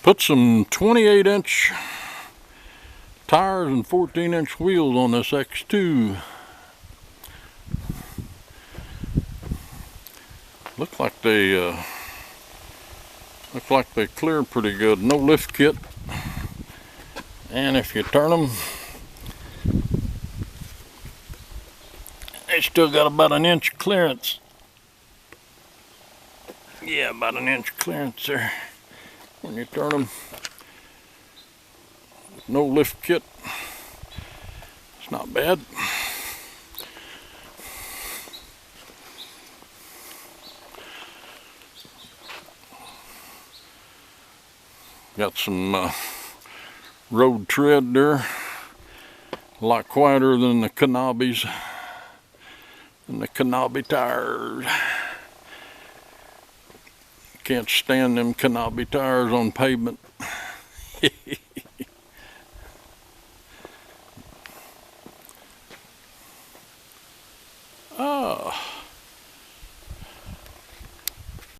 Put some 28-inch tires and 14-inch wheels on this X2. Look like they clear pretty good. No lift kit, and if you turn them, they still got about an inch clearance. Yeah, about an inch clearance there when you turn them. No lift kit. It's not bad. Got some road tread there. A lot quieter than the knobbies and the knobby tires. Can't stand them knobby tires on pavement.